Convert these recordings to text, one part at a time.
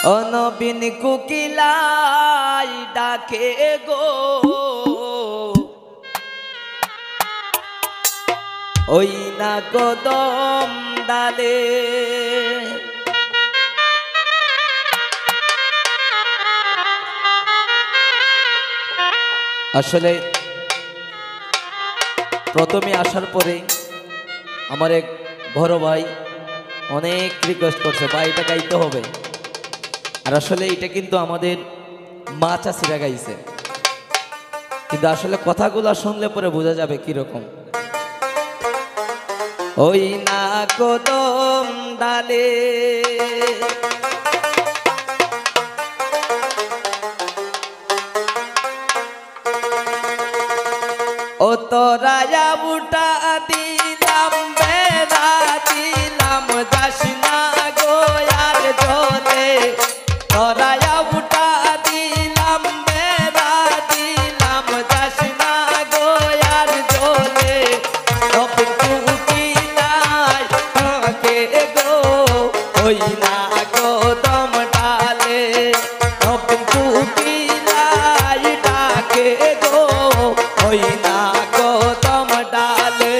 অনবিন কুকিলাই ডাকে গো ওই না কদম ডালে আসলে প্রথমে আসার পরে আমার এক বড় ভাই অনেক রিকোয়েস্ট করছে ভাই এটা গাইতে হবে। আর আসলে এটা কিন্তু আমাদের মা চাষিরা গাইছে, কিন্তু আসলে কথাগুলো শুনলে পরে বোঝা যাবে কিরকম। ওই না কদম ডালে ও তোরা বুটা দিলাম বেড়া দিলাম যাস না গো আর জলে তোরা বুটা দিলাম বেড়া দিলাম যাস না গো আর জলে কুকিলাই ডাকে গো ওই না কদম ডালে কুকিলাই ডাকে গো ওই না কদম ডালে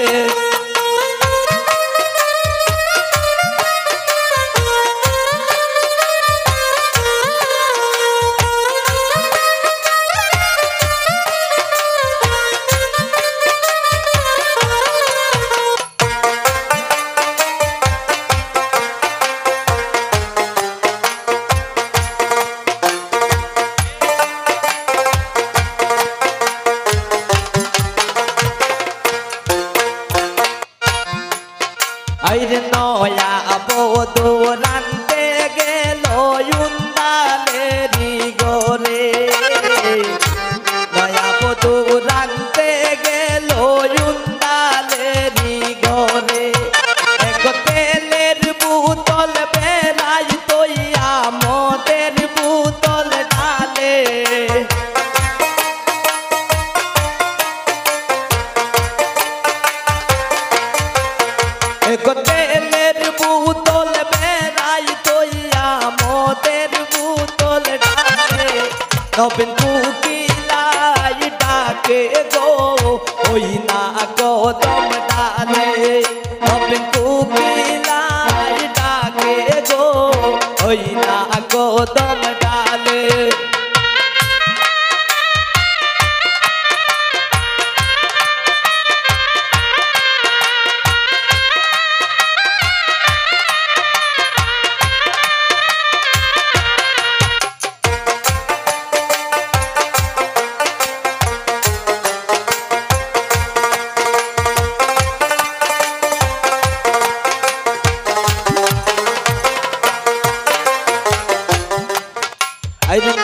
আইরে নয়া বধু রানতে গেল উন্দালেরি গোরে নয়া বধু রানতে গেল উন্দালেরি গোরে এক তেলের বোতল বেড়াই তৈয়া মদের বোতল ঢালে তেলের বোতল বেড়াই তৈয়া মদের বোতল ঢালে নবীন কুকিলাই ডাকে গো ওই না কদম ডালে নবীন কুকিলাই ডাকে গো ওই না কদম ডালে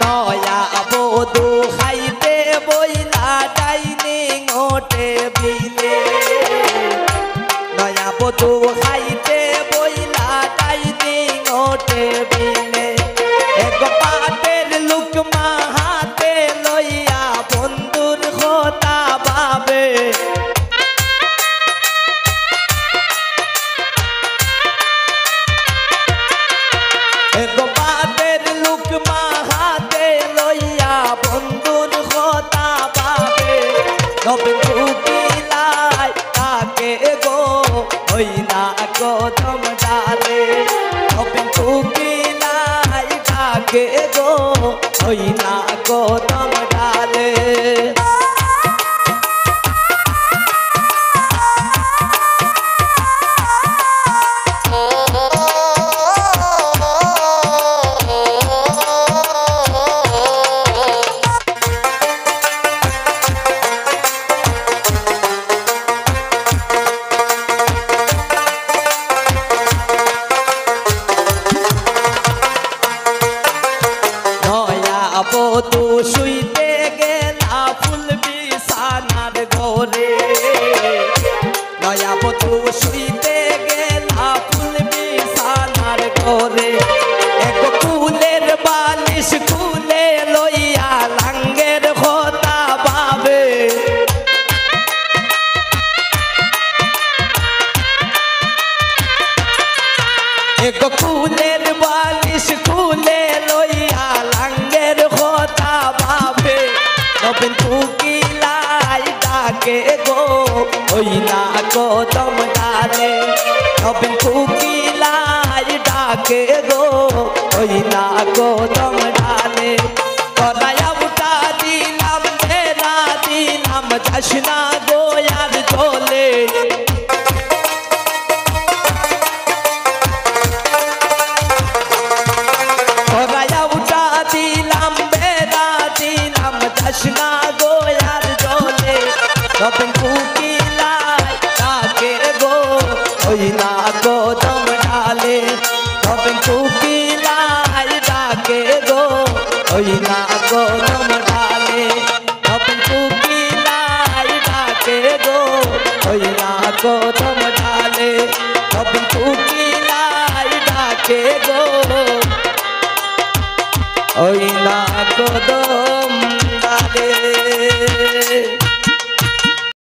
নয়া বধু খাইতে বইলা ডাইনিং ওটে বিলে নয়া বধু খাইতে বইলা ডাইনিং ওটে বিলে এক পাতের লুকমা হাতে লইয়া বন্ধুর কথা ভাবে এক পাতের লুকমা বন্ধুর কথা পাবে নবীন কুকিলাই ডাকে গো ওই না কদম ডালে নবীন কুকিলাই ডাকে গো ওই না কদম ডালে বধু শুইতে গেলা ফুল বিছানার ঘরে নয়া বধু শুইতে গেলা ফুল বিছানার ঘরে এক ফুলের বালিশ খুলে লইয়া লাঙ্গের কথা ভাবে এক ফুলের বালিশ খুলে ওই না কদম ডালে নবীন কোকিলাই ডাকে গো ওই না কদম ডালে কলায়া উঠা দিলাম বেড়া দিলাম যাস না গো আর চলে কলায়া উঠা দিলাম বেড়া দিলাম যাস না গো আর চলে নবীন কোকিলাই ডাকে গো ওই না কদম ডালে নবীন কোকিলাই ডাকে গো ওই না কদম ডালে নবীন কোকিলাই ডাকে গো ওই না কদম ডালে নবীন কোকিলাই ডাকে গো ওই না কদম